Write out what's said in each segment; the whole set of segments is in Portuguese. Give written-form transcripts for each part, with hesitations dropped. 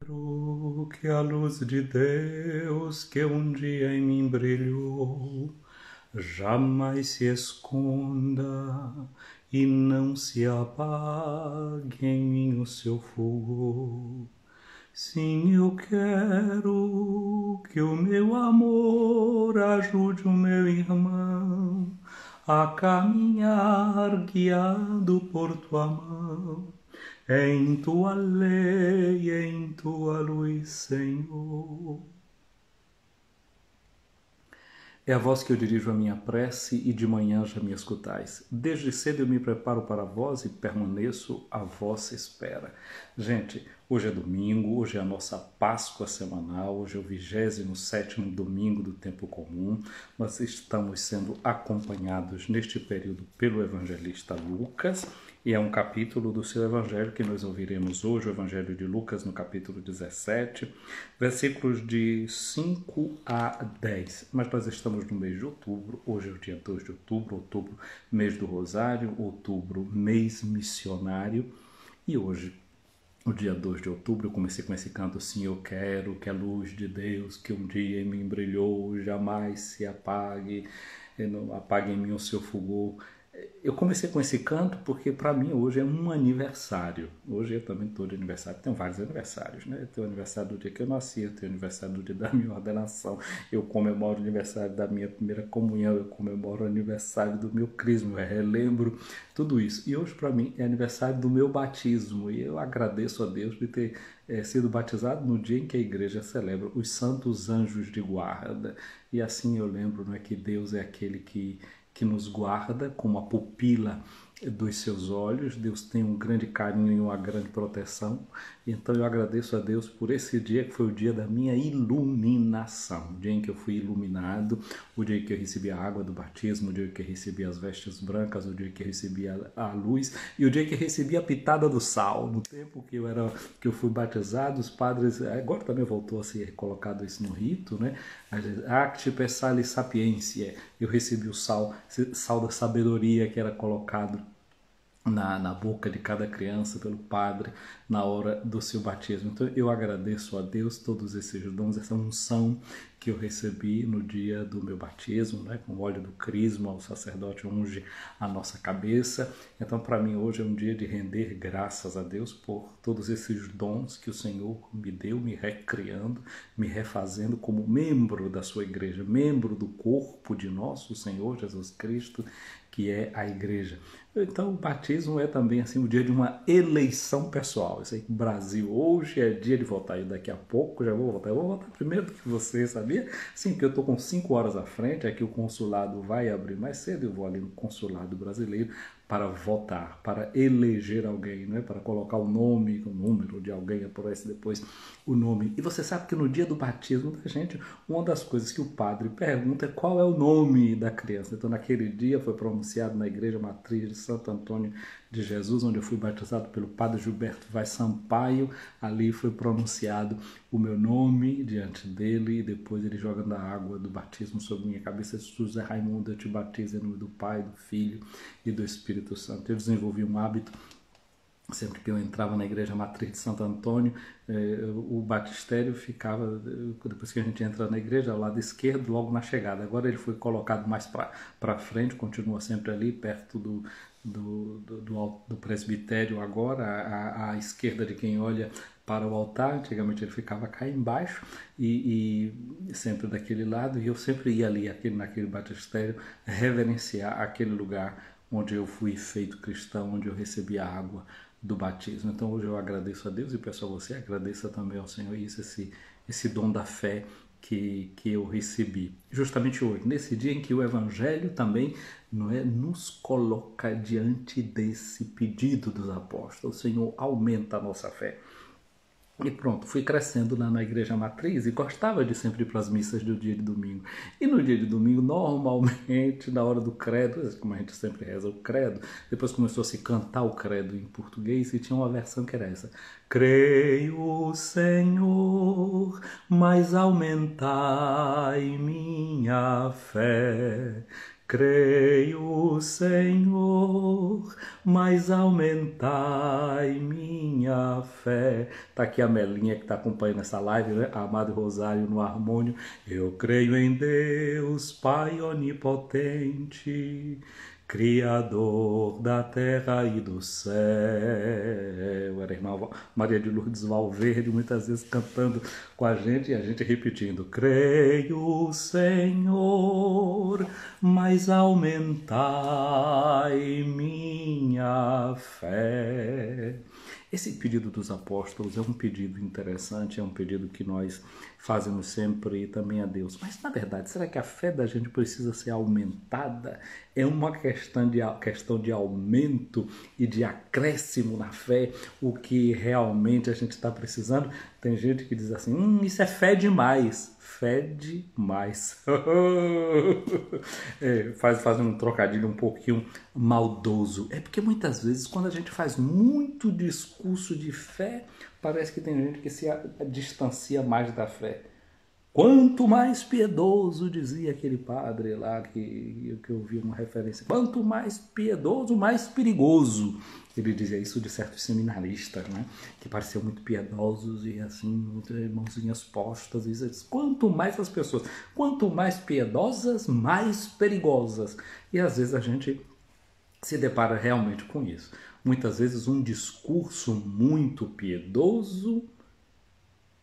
Quero que a luz de Deus que um dia em mim brilhou jamais se esconda e não se apague em mim o seu fogo. Sim, eu quero que o meu amor ajude o meu irmão a caminhar guiado por tua mão. Em tua lei, em tua luz, Senhor. É a voz que eu dirijo a minha prece e de manhã já me escutais. Desde cedo eu me preparo para vós e permaneço à vossa espera. Gente, hoje é domingo, hoje é a nossa Páscoa semanal, hoje é o 27º domingo do tempo comum. Nós estamos sendo acompanhados neste período pelo evangelista Lucas. E é um capítulo do seu evangelho que nós ouviremos hoje, o evangelho de Lucas, no capítulo 17, versículos de 5 a 10. Mas nós estamos no mês de outubro, hoje é o dia 2 de outubro, outubro, mês do Rosário, outubro, mês missionário. E hoje, o dia 2 de outubro, eu comecei com esse canto assim: eu quero que a luz de Deus que um dia em mim brilhou jamais se apague, não apague em mim o seu fulgor. Eu comecei com esse canto porque para mim hoje é um aniversário. Hoje eu também estou de aniversário. Tenho vários aniversários, né? Eu tenho o aniversário do dia que eu nasci, eu tenho o aniversário do dia da minha ordenação, eu comemoro o aniversário da minha primeira comunhão, eu comemoro o aniversário do meu crisma, eu relembro tudo isso. E hoje para mim é aniversário do meu batismo e eu agradeço a Deus de ter sido batizado no dia em que a igreja celebra os santos anjos de guarda. E assim eu lembro, não é, que Deus é aquele que nos guarda como a pupila dos seus olhos. Deus tem um grande carinho e uma grande proteção. Então eu agradeço a Deus por esse dia que foi o dia da minha iluminação, o dia em que eu fui iluminado, o dia em que eu recebi a água do batismo, o dia em que eu recebi as vestes brancas, o dia em que eu recebi a luz e o dia em que eu recebi a pitada do sal. No tempo que eu fui batizado, os padres, agora também voltou a ser colocado isso no rito, né? Acte per sali sapientiae. Eu recebi o sal da sabedoria que era colocado na boca de cada criança pelo padre na hora do seu batismo. Então eu agradeço a Deus todos esses dons, essa unção que eu recebi no dia do meu batismo, né? Com o óleo do crisma, o sacerdote unge a nossa cabeça. Então para mim hoje é um dia de render graças a Deus por todos esses dons que o Senhor me deu, me recriando, me refazendo como membro da sua igreja, membro do corpo de nosso Senhor Jesus Cristo, que é a igreja. Então o batismo é também assim o dia de uma eleição pessoal. Eu sei que o Brasil hoje é dia de votar e daqui a pouco já vou votar. Eu vou votar primeiro do que você, sabia? Sim, porque eu estou com 5 horas à frente, aqui o consulado vai abrir mais cedo, eu vou ali no consulado brasileiro para votar, para eleger alguém, né? Para colocar o nome, o número de alguém, aparece depois o nome. E você sabe que no dia do batismo da gente, uma das coisas que o padre pergunta é qual é o nome da criança. Então naquele dia foi pronunciado na igreja matriz de Santo Antônio de Jesus, onde eu fui batizado pelo padre Gilberto Vaz Sampaio. Ali foi pronunciado o meu nome diante dele e depois ele jogando a água do batismo sobre minha cabeça: José Raimundo, eu te batizo em nome do Pai, do Filho e do Espírito Santo. Eu desenvolvi um hábito. Sempre que eu entrava na igreja matriz de Santo Antônio, o batistério ficava, depois que a gente entra na igreja, ao lado esquerdo, logo na chegada. Agora ele foi colocado mais para frente, continua sempre ali, perto do presbitério agora, à esquerda de quem olha para o altar. Antigamente ele ficava cá embaixo e sempre daquele lado, e eu sempre ia ali naquele batistério reverenciar aquele lugar onde eu fui feito cristão, onde eu recebi a água do batismo. Então hoje eu agradeço a Deus e peço a você, agradeça também ao Senhor isso, esse dom da fé que eu recebi. Justamente hoje, nesse dia em que o Evangelho também, não é, nos coloca diante desse pedido dos apóstolos: o Senhor, aumenta a nossa fé. E pronto, fui crescendo na igreja matriz e gostava de sempre ir para as missas do dia de domingo. E no dia de domingo, normalmente, na hora do credo, como a gente sempre reza o credo, depois começou a se cantar o credo em português e tinha uma versão que era essa: creio, Senhor, mas aumentai minha fé. Creio, Senhor, mas aumentai minha fé. Tá aqui a Melinha que está acompanhando essa live, né? A Amado Rosário no harmônio. Eu creio em Deus, Pai onipotente, Criador da terra e do céu. Era a irmã Maria de Lourdes Valverde, muitas vezes cantando com a gente e a gente repetindo: creio, Senhor, mas aumentai minha fé. Esse pedido dos apóstolos é um pedido interessante, é um pedido que nós fazemos sempre também a Deus. Mas, na verdade, será que a fé da gente precisa ser aumentada? É uma questão de aumento e de acréscimo na fé, o que realmente a gente está precisando? Tem gente que diz assim, isso é fé demais. Fé demais. Faz um trocadilho um pouquinho maldoso. É porque muitas vezes quando a gente faz muito discurso de fé, parece que tem gente que se distancia mais da fé. Quanto mais piedoso, dizia aquele padre lá que eu vi uma referência, quanto mais piedoso, mais perigoso. Ele dizia isso de certos seminaristas, né? Que pareciam muito piedosos e assim, mãozinhas postas. E quanto mais as pessoas, quanto mais piedosas, mais perigosas. E às vezes a gente se depara realmente com isso. Muitas vezes um discurso muito piedoso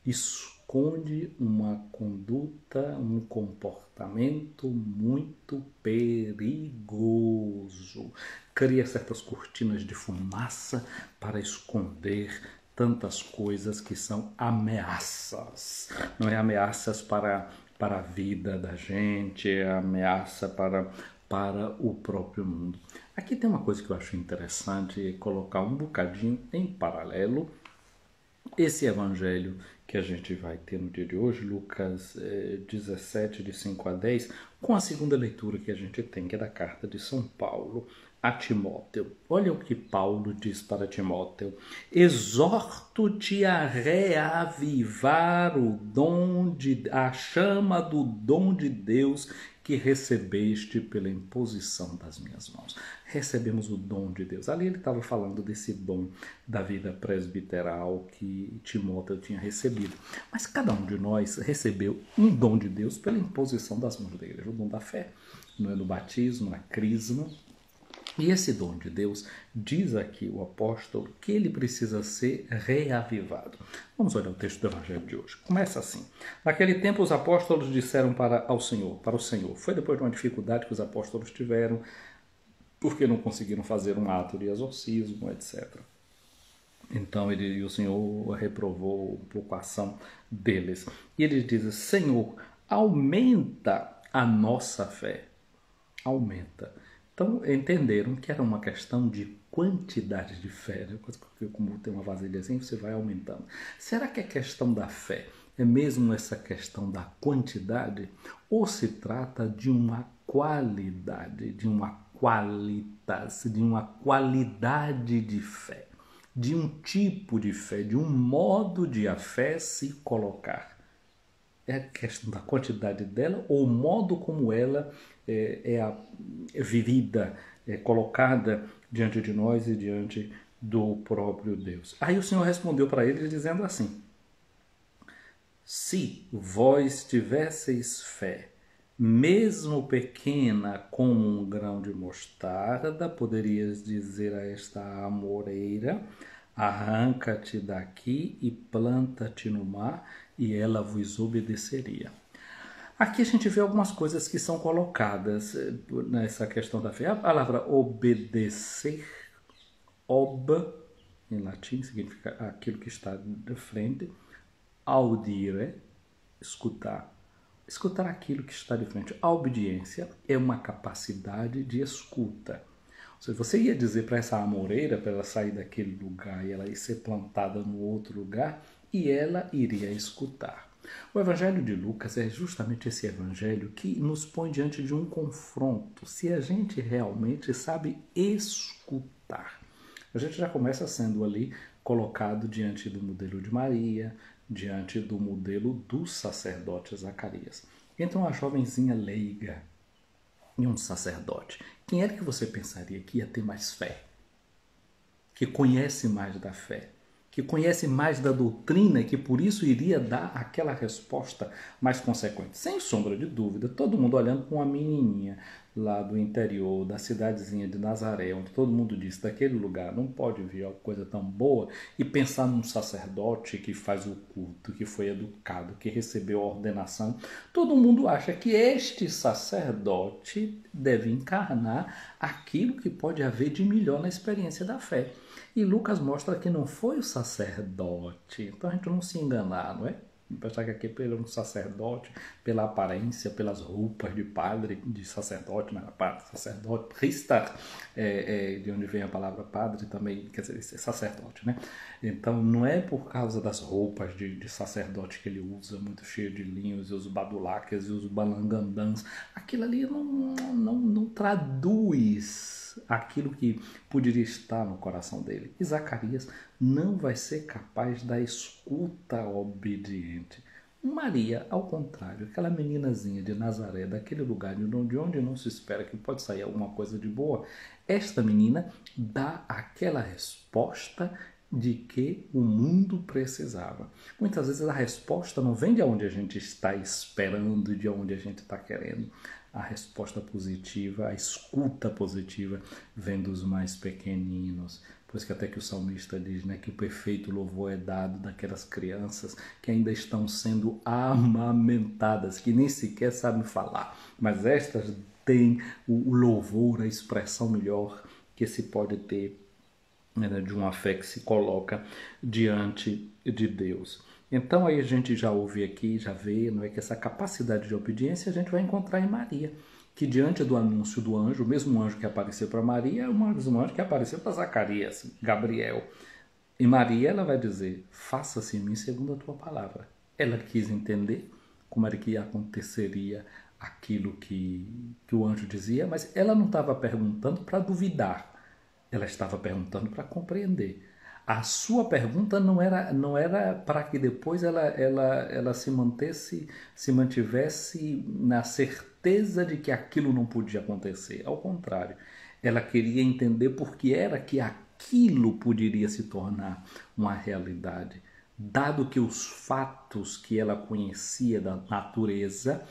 esconde uma conduta, um comportamento muito perigoso. Cria certas cortinas de fumaça para esconder tantas coisas que são ameaças. Não é ameaças para a vida da gente, é ameaça para o próprio mundo. Aqui tem uma coisa que eu acho interessante, colocar um bocadinho em paralelo esse evangelho que a gente vai ter no dia de hoje, Lucas 17, de 5 a 10, com a segunda leitura que a gente tem, que é da carta de São Paulo a Timóteo. Olha o que Paulo diz para Timóteo: exorto-te a reavivar a chama do dom de Deus que recebeste pela imposição das minhas mãos. Recebemos o dom de Deus. Ali ele estava falando desse dom da vida presbiteral que Timóteo tinha recebido. Mas cada um de nós recebeu um dom de Deus pela imposição das mãos da igreja, o dom da fé, não é no batismo, na crisma. E esse dom de Deus, diz aqui o apóstolo, que ele precisa ser reavivado. Vamos olhar o texto do Evangelho de hoje. Começa assim. Naquele tempo os apóstolos disseram para o Senhor. Foi depois de uma dificuldade que os apóstolos tiveram, porque não conseguiram fazer um ato de exorcismo, etc. Então o Senhor reprovou um pouco a ação deles. E ele diz: Senhor, aumenta a nossa fé. Aumenta. Então entenderam que era uma questão de quantidade de fé, né? Como tem uma vasilha assim, você vai aumentando. Será que a questão da fé é mesmo essa questão da quantidade? Ou se trata de uma qualidade, de uma qualitas, de uma qualidade de fé, de um tipo de fé, de um modo de a fé se colocar? É a questão da quantidade dela ou o modo como ela é vivida, é colocada diante de nós e diante do próprio Deus. Aí o Senhor respondeu para eles dizendo assim: se vós tivesseis fé, mesmo pequena como um grão de mostarda, poderias dizer a esta amoreira: arranca-te daqui e planta-te no mar, e ela vos obedeceria. Aqui a gente vê algumas coisas que são colocadas nessa questão da fé. A palavra obedecer, em latim, significa aquilo que está de frente. Audire, escutar. Escutar aquilo que está de frente. A obediência é uma capacidade de escuta. Ou seja, você ia dizer para essa amoreira, para ela sair daquele lugar e ela ir ser plantada no outro lugar, e ela iria escutar. O Evangelho de Lucas é justamente esse evangelho que nos põe diante de um confronto. Se a gente realmente sabe escutar, a gente já começa sendo ali colocado diante do modelo de Maria, diante do modelo do sacerdote Zacarias. Entra uma jovenzinha leiga, e um sacerdote. Quem era que você pensaria que ia ter mais fé? Que conhece mais da fé? Que conhece mais da doutrina e que por isso iria dar aquela resposta mais consequente? Sem sombra de dúvida, todo mundo olhando para uma menininha lá do interior, da cidadezinha de Nazaré, onde todo mundo disse, daquele lugar não pode vir uma coisa tão boa, e pensar num sacerdote que faz o culto, que foi educado, que recebeu a ordenação. Todo mundo acha que este sacerdote deve encarnar aquilo que pode haver de melhor na experiência da fé. E Lucas mostra que não foi o sacerdote. Então a gente não se enganar, não é? Pensar que aqui pelo um sacerdote, pela aparência, pelas roupas de padre, de sacerdote, não era padre, sacerdote, Priester, de onde vem a palavra padre também, quer dizer, sacerdote, né? Então não é por causa das roupas de sacerdote que ele usa, muito cheio de linhos, e os badulaques e os balangandãs. Aquilo ali não traduz aquilo que poderia estar no coração dele. E Zacarias não vai ser capaz da escuta obediente. Maria, ao contrário, aquela meninazinha de Nazaré, daquele lugar de onde não se espera que pode sair alguma coisa de boa, esta menina dá aquela resposta de que o mundo precisava. Muitas vezes a resposta não vem de onde a gente está esperando, de onde a gente está querendo. A resposta positiva, a escuta positiva vem dos mais pequeninos. Por isso que até que o salmista diz, né, que o perfeito louvor é dado daquelas crianças que ainda estão sendo amamentadas, que nem sequer sabem falar. Mas estas têm o louvor, a expressão melhor que se pode ter, né, de uma fé que se coloca diante de Deus. Então aí a gente já ouve aqui, já vê, não é, que essa capacidade de obediência a gente vai encontrar em Maria, que diante do anúncio do anjo, o mesmo anjo que apareceu para Maria é o mesmo anjo que apareceu para Zacarias, Gabriel. E Maria, ela vai dizer, faça-se em mim segundo a tua palavra. Ela quis entender como era que aconteceria aquilo que o anjo dizia, mas ela não estava perguntando para duvidar, ela estava perguntando para compreender. A sua pergunta não era para que depois ela se mantivesse na certeza de que aquilo não podia acontecer. Ao contrário, ela queria entender por que era que aquilo poderia se tornar uma realidade, dado que os fatos que ela conhecia da natureza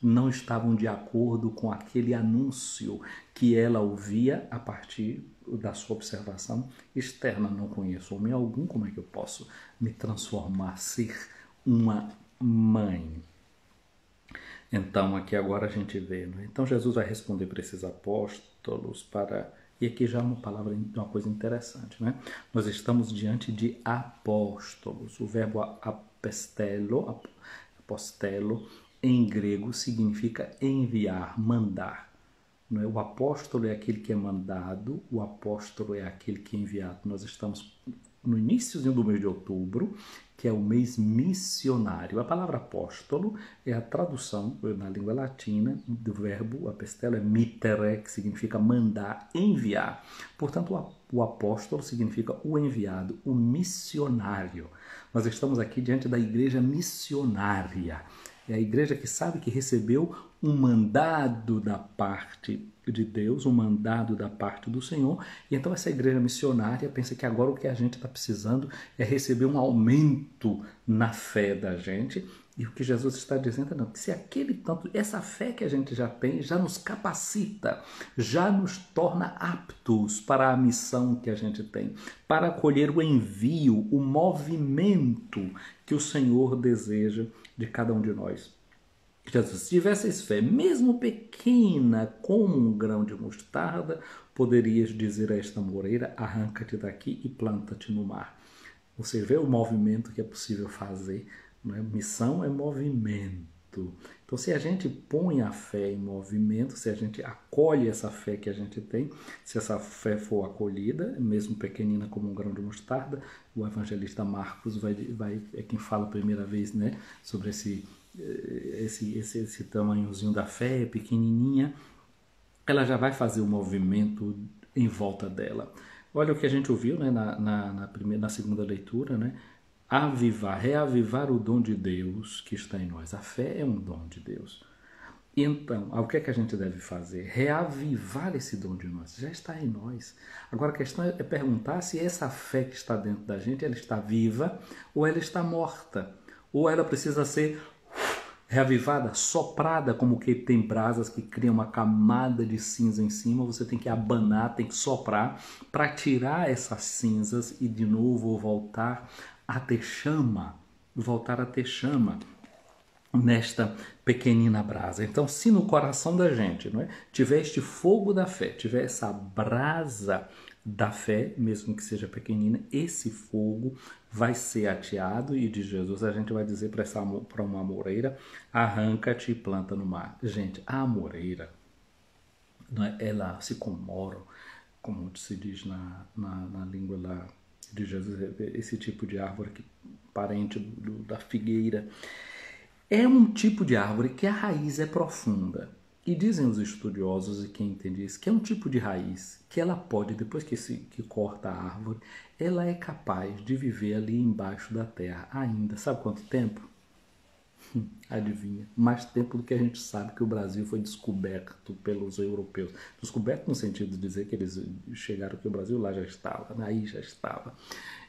não estavam de acordo com aquele anúncio que ela ouvia a partir da sua observação externa. Não conheço homem algum, como é que eu posso me transformar, ser uma mãe? Então aqui agora a gente vê, né? Então Jesus vai responder para esses apóstolos e aqui já uma palavra, uma coisa interessante, né? Nós estamos diante de apóstolos. O verbo apostelo em grego significa enviar, mandar. Não é? O apóstolo é aquele que é mandado, o apóstolo é aquele que é enviado. Nós estamos no iníciozinho do mês de outubro, que é o mês missionário. A palavra apóstolo é a tradução na língua latina do verbo apostelo, é mittere, que significa mandar, enviar. Portanto, o apóstolo significa o enviado, o missionário. Nós estamos aqui diante da igreja missionária. É a igreja que sabe que recebeu um mandado da parte de Deus, um mandado da parte do Senhor. E então essa igreja missionária pensa que agora o que a gente está precisando é receber um aumento na fé da gente. E o que Jesus está dizendo é não, que se aquele tanto, essa fé que a gente já tem, já nos capacita, já nos torna aptos para a missão que a gente tem, para acolher o envio, o movimento que o Senhor deseja de cada um de nós. Jesus, se tivesses fé, mesmo pequena, como um grão de mostarda, poderias dizer a esta moreira, arranca-te daqui e planta-te no mar. Você vê o movimento que é possível fazer, não é? Missão é movimento. Então, se a gente põe a fé em movimento, se a gente acolhe essa fé que a gente tem, se essa fé for acolhida, mesmo pequenina como um grão de mostarda, o evangelista Marcos é quem fala a primeira vez, né, sobre esse tamanhozinho da fé, pequenininha, ela já vai fazer um movimento em volta dela. Olha o que a gente ouviu, né, na segunda leitura, né? Reavivar o dom de Deus que está em nós. A fé é um dom de Deus. Então, o que é que a gente deve fazer? Reavivar esse dom de nós. Já está em nós. Agora a questão é perguntar se essa fé que está dentro da gente, ela está viva ou ela está morta. Ou ela precisa ser reavivada, soprada, como que tem brasas que criam uma camada de cinza em cima. Você tem que abanar, tem que soprar para tirar essas cinzas e de novo voltar a ter chama. Voltar a ter chama nesta pequenina brasa. Então, se no coração da gente, não é, tiver este fogo da fé, tiver essa brasa da fé, mesmo que seja pequenina, esse fogo vai ser ateado e de Jesus a gente vai dizer para uma amoreira, arranca-te e planta no mar. Gente, a amoreira, não é, ela se comora, como se diz na língua lá de Jesus, esse tipo de árvore que parente da figueira. É um tipo de árvore que a raiz é profunda. E dizem os estudiosos e quem entende isso, que é um tipo de raiz que ela pode, depois que corta a árvore, ela é capaz de viver ali embaixo da terra ainda. Sabe quanto tempo? Adivinha? Mais tempo do que a gente sabe que o Brasil foi descoberto pelos europeus. Descoberto no sentido de dizer que eles chegaram que o Brasil lá já estava, aí já estava.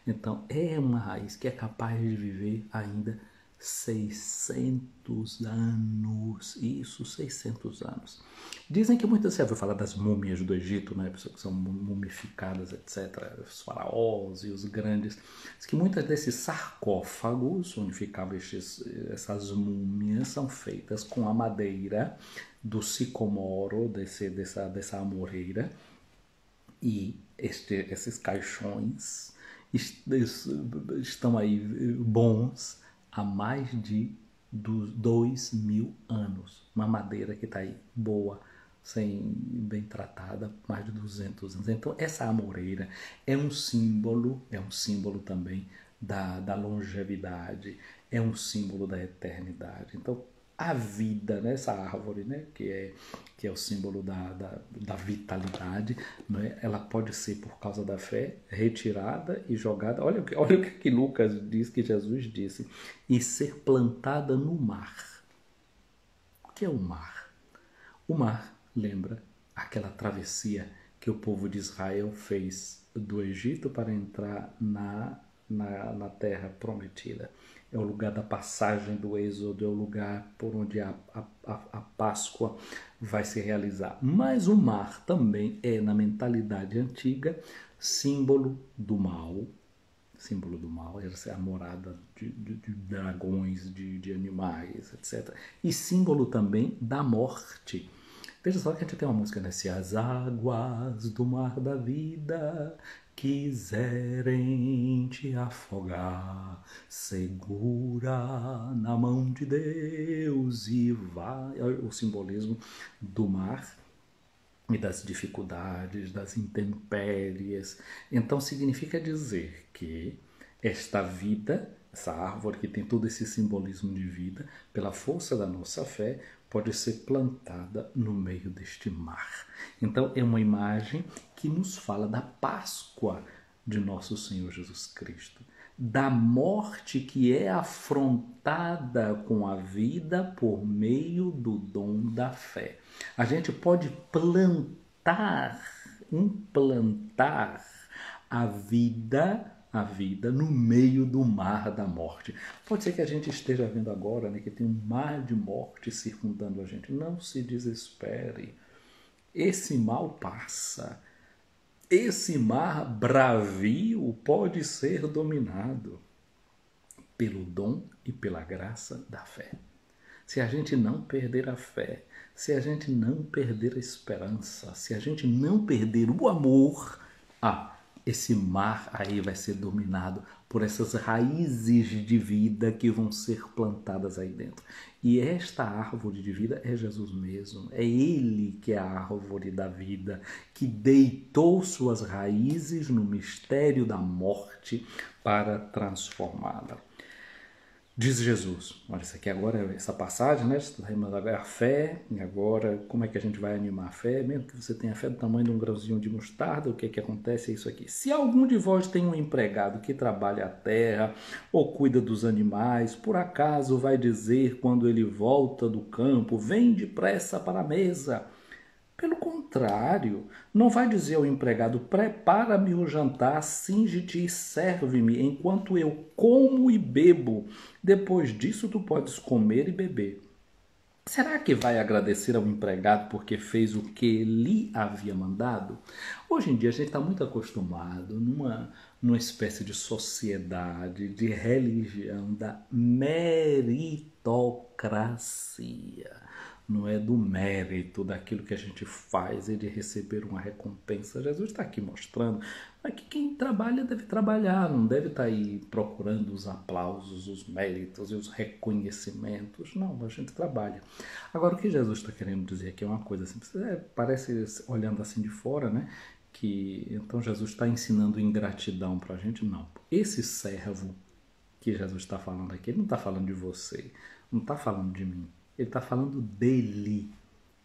Então, é uma raiz que é capaz de viver ainda 600 anos, isso, 600 anos. Dizem que muitas, você vai falar das múmias do Egito, né, pessoas que são mumificadas, etc., os faraós e os grandes, diz que muitos desses sarcófagos onde ficavam essas múmias são feitas com a madeira do sicomoro, dessa amoreira, e esses caixões estão aí bons há mais de 2.000 anos. Uma madeira que está aí boa, bem tratada, mais de 200 anos. Então, essa amoreira é um símbolo também da longevidade, é um símbolo da eternidade. Então, a vida, né? Essa árvore, né? que é o símbolo da vitalidade, né? Ela pode ser, por causa da fé, retirada e jogada. Olha o que Lucas diz, que Jesus disse, e ser plantada no mar. O que é o mar? O mar lembra aquela travessia que o povo de Israel fez do Egito para entrar na terra prometida. É o lugar da passagem do êxodo, é o lugar por onde a Páscoa vai se realizar. Mas o mar também é, na mentalidade antiga, símbolo do mal. Símbolo do mal, essa é a morada de dragões, de animais, etc. E símbolo também da morte. Veja só que a gente tem uma música, né? Se as águas do mar da vida quiserem te afogar, segura na mão de Deus e vai. O simbolismo do mar e das dificuldades, das intempéries. Então significa dizer que esta vida, essa árvore que tem todo esse simbolismo de vida, pela força da nossa fé, pode ser plantada no meio deste mar. Então é uma imagem que nos fala da Páscoa de nosso Senhor Jesus Cristo, da morte que é afrontada com a vida por meio do dom da fé. A gente pode implantar a vida no meio do mar da morte. Pode ser que a gente esteja vendo agora, né, que tem um mar de morte circundando a gente. Não se desespere. Esse mal passa. Esse mar bravio pode ser dominado pelo dom e pela graça da fé. Se a gente não perder a fé, se a gente não perder a esperança, se a gente não perder o amor, esse mar aí vai ser dominado por essas raízes de vida que vão ser plantadas aí dentro. E esta árvore de vida é Jesus mesmo. É Ele que é a árvore da vida, que deitou suas raízes no mistério da morte para transformá-la. Diz Jesus, olha, isso aqui agora, essa passagem, né? Você está rimando agora a fé, e agora como é que a gente vai animar a fé? Mesmo que você tenha fé do tamanho de um grãozinho de mostarda, o que é que acontece? É isso aqui. Se algum de vós tem um empregado que trabalha a terra ou cuida dos animais, por acaso vai dizer quando ele volta do campo, vem depressa para a mesa? Pelo contrário, não vai dizer ao empregado, prepara-me o jantar, cinge-te e serve-me, enquanto eu como e bebo. Depois disso tu podes comer e beber. Será que vai agradecer ao empregado porque fez o que lhe havia mandado? Hoje em dia a gente está muito acostumado numa espécie de sociedade, de religião da meritocracia. Não é do mérito, daquilo que a gente faz e de receber uma recompensa. Jesus está aqui mostrando que quem trabalha deve trabalhar, não deve estar aí procurando os aplausos, os méritos e os reconhecimentos. Não, a gente trabalha. Agora, o que Jesus está querendo dizer aqui é uma coisa assim, parece, olhando assim de fora, né? Que então Jesus está ensinando ingratidão para a gente. Não. Esse servo que Jesus está falando aqui, ele não está falando de você, não está falando de mim. Ele está falando dele.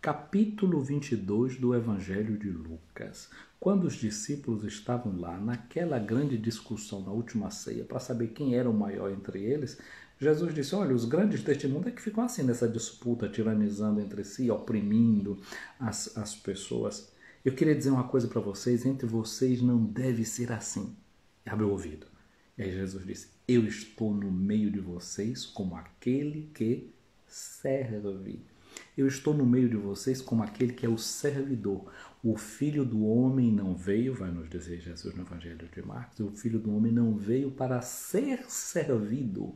Capítulo 22 do Evangelho de Lucas. Quando os discípulos estavam lá, naquela grande discussão na última ceia, para saber quem era o maior entre eles, Jesus disse, olha, os grandes deste mundo é que ficam assim nessa disputa, tiranizando entre si, oprimindo as pessoas. Eu queria dizer uma coisa para vocês, entre vocês não deve ser assim. Abre o ouvido. E aí Jesus disse, eu estou no meio de vocês como aquele que serve. Eu estou no meio de vocês como aquele que é o servidor. O Filho do Homem não veio, vai nos dizer Jesus no Evangelho de Marcos, o Filho do Homem não veio para ser servido,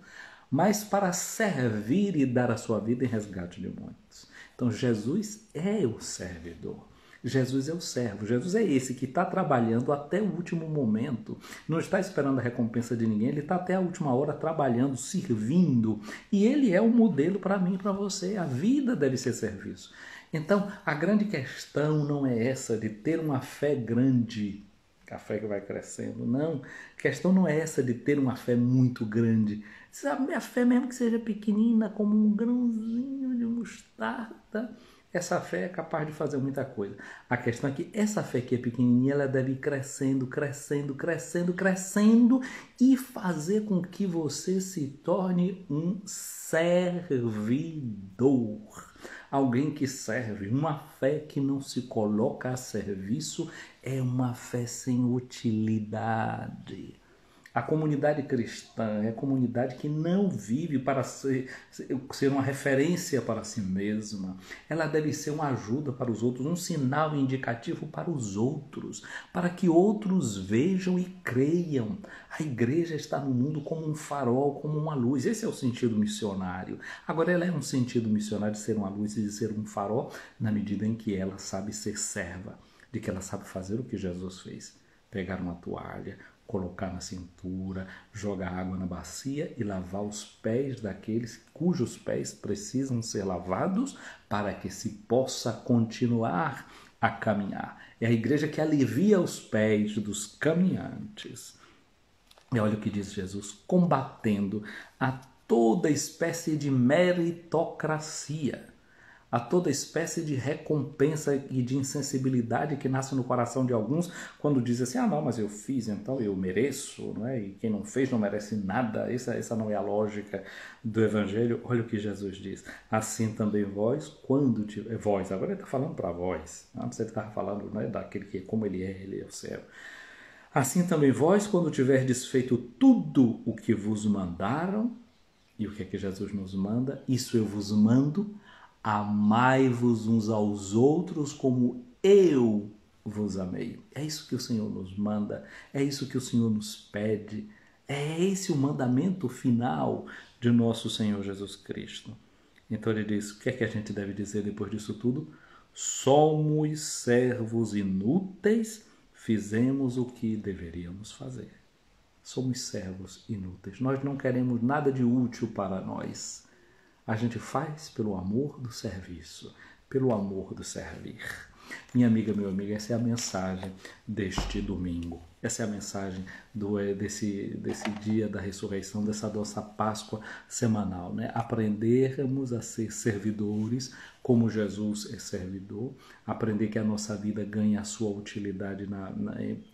mas para servir e dar a sua vida em resgate de muitos. Então Jesus é o servidor. Jesus é o servo, Jesus é esse que está trabalhando até o último momento, não está esperando a recompensa de ninguém, ele está até a última hora trabalhando, servindo, e ele é o modelo para mim e para você, a vida deve ser serviço. Então, a grande questão não é essa de ter uma fé grande, a fé que vai crescendo, não, a questão não é essa de ter uma fé muito grande, sabe, a fé mesmo que seja pequenina, como um grãozinho de mostarda, essa fé é capaz de fazer muita coisa. A questão é que essa fé que é pequenininha, ela deve ir crescendo, crescendo, crescendo, crescendo e fazer com que você se torne um servidor. Alguém que serve. Uma fé que não se coloca a serviço é uma fé sem utilidade. A comunidade cristã é a comunidade que não vive para ser uma referência para si mesma. Ela deve ser uma ajuda para os outros, um sinal indicativo para os outros, para que outros vejam e creiam. A igreja está no mundo como um farol, como uma luz. Esse é o sentido missionário. Agora, ela é um sentido missionário de ser uma luz e de ser um farol na medida em que ela sabe ser serva, de que ela sabe fazer o que Jesus fez. Pegar uma toalha, colocar na cintura, jogar água na bacia e lavar os pés daqueles cujos pés precisam ser lavados para que se possa continuar a caminhar. É a igreja que alivia os pés dos caminhantes. E olha o que diz Jesus, combatendo a toda espécie de meritocracia, a toda espécie de recompensa e de insensibilidade que nasce no coração de alguns quando dizem assim, não, mas eu fiz, então eu mereço, não é? E quem não fez não merece nada. Essa não é a lógica do Evangelho. Olha o que Jesus diz, assim também vós, quando tiver... Vós, agora ele está falando para vós, antes ele estava falando, né, daquele que como ele é o céu. Assim também vós, quando tiverdes feito tudo o que vos mandaram, e o que é que Jesus nos manda? Isso eu vos mando, amai-vos uns aos outros como eu vos amei. É isso que o Senhor nos manda, é isso que o Senhor nos pede, é esse o mandamento final de nosso Senhor Jesus Cristo. Então ele diz, o que é que a gente deve dizer depois disso tudo? Somos servos inúteis, fizemos o que deveríamos fazer. Somos servos inúteis, nós não queremos nada de útil para nós. A gente faz pelo amor do serviço, pelo amor do servir. Minha amiga, meu amigo, essa é a mensagem deste domingo. Essa é a mensagem desse dia da ressurreição, dessa nossa Páscoa semanal, né? Aprendermos a ser servidores como Jesus é servidor, aprender que a nossa vida ganha a sua utilidade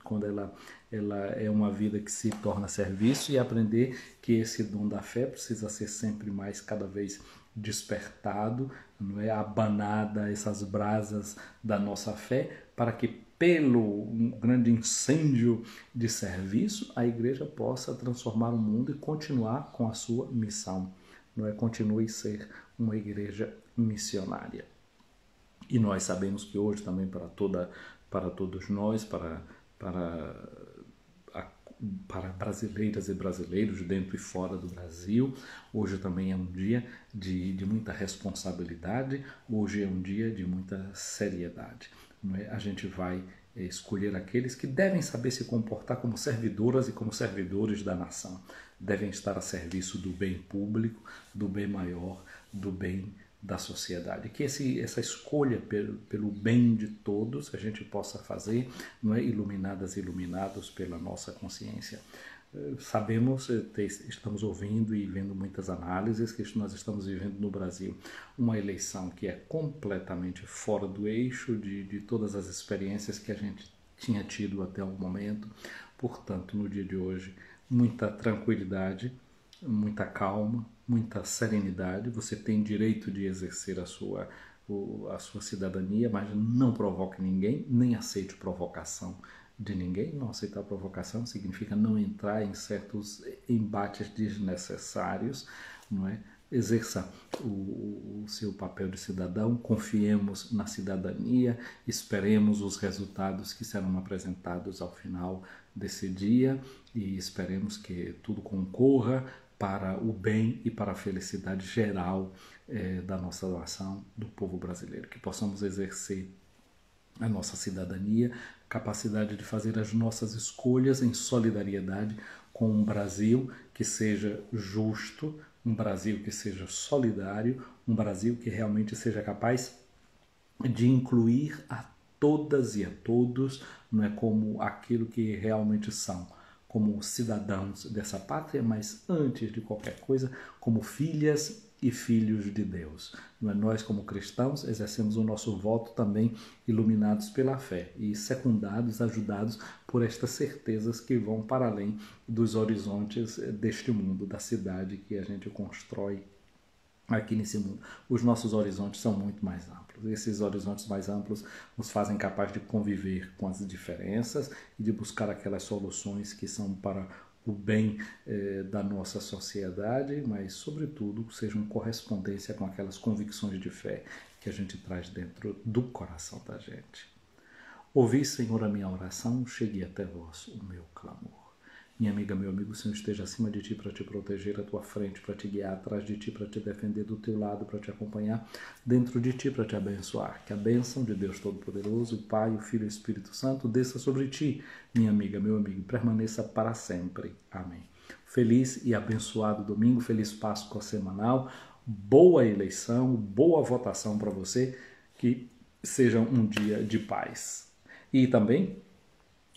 quando ela é uma vida que se torna serviço, e aprender que esse dom da fé precisa ser sempre mais, cada vez despertado, não é, abanada essas brasas da nossa fé, para que pelo grande incêndio de serviço a igreja possa transformar o mundo e continuar com a sua missão, não é? Continue a ser uma igreja missionária. E nós sabemos que hoje também para todos nós, para brasileiras e brasileiros dentro e fora do Brasil, hoje também é um dia de muita responsabilidade, hoje é um dia de muita seriedade. Não é? A gente vai escolher aqueles que devem saber se comportar como servidoras e como servidores da nação, devem estar a serviço do bem público, do bem maior, do bem da sociedade. Que essa escolha pelo bem de todos a gente possa fazer, não é? Iluminadas e iluminados pela nossa consciência. Sabemos, estamos ouvindo e vendo muitas análises que nós estamos vivendo no Brasil uma eleição que é completamente fora do eixo de todas as experiências que a gente tinha tido até o momento. Portanto, no dia de hoje, muita tranquilidade, muita calma, muita serenidade. Você tem direito de exercer a sua cidadania, mas não provoque ninguém, nem aceite provocação de ninguém. Não aceitar provocação significa não entrar em certos embates desnecessários, não é? Exerça o seu papel de cidadão, confiemos na cidadania, esperemos os resultados que serão apresentados ao final desse dia e esperemos que tudo concorra para o bem e para a felicidade geral da nossa nação, do povo brasileiro, que possamos exercer a nossa cidadania, capacidade de fazer as nossas escolhas em solidariedade com um Brasil que seja justo, um Brasil que seja solidário, um Brasil que realmente seja capaz de incluir a todas e a todos, não é, como aquilo que realmente são, como cidadãos dessa pátria, mas antes de qualquer coisa, como filhas e filhos de Deus. Nós, como cristãos, exercemos o nosso voto também iluminados pela fé e secundados, ajudados por estas certezas que vão para além dos horizontes deste mundo, da cidade que a gente constrói aqui nesse mundo. Os nossos horizontes são muito mais amplos. Esses horizontes mais amplos nos fazem capaz de conviver com as diferenças e de buscar aquelas soluções que são para o bem da nossa sociedade, mas, sobretudo, sejam correspondência com aquelas convicções de fé que a gente traz dentro do coração da gente. Ouvi, Senhor, a minha oração, chegue até vós o meu clamor. Minha amiga, meu amigo, o Senhor esteja acima de ti para te proteger, à tua frente para te guiar, atrás de ti para te defender, do teu lado para te acompanhar, dentro de ti para te abençoar. Que a bênção de Deus Todo-Poderoso, o Pai, o Filho e o Espírito Santo desça sobre ti, minha amiga, meu amigo, permaneça para sempre. Amém. Feliz e abençoado domingo, feliz Páscoa semanal, boa eleição, boa votação para você, que seja um dia de paz. E também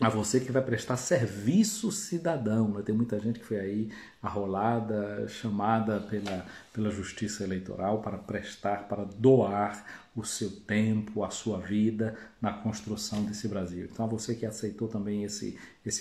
a você que vai prestar serviço cidadão. Tem muita gente que foi aí arrolada, chamada pela justiça eleitoral para prestar, para doar o seu tempo, a sua vida na construção desse Brasil. Então, a você que aceitou também esse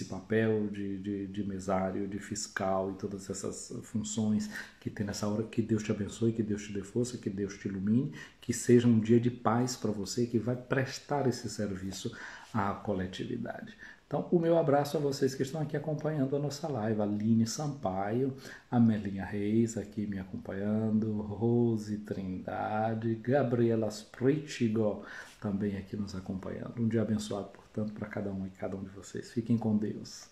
papel de mesário, de fiscal e todas essas funções que tem nessa hora, que Deus te abençoe, que Deus te dê força, que Deus te ilumine, que seja um dia de paz para você que vai prestar esse serviço à coletividade. Então, o meu abraço a vocês que estão aqui acompanhando a nossa live. Aline Sampaio, Amelinha Reis aqui me acompanhando, Rose Trindade, Gabriela Spritigo também aqui nos acompanhando. Um dia abençoado, portanto, para cada um e cada um de vocês. Fiquem com Deus.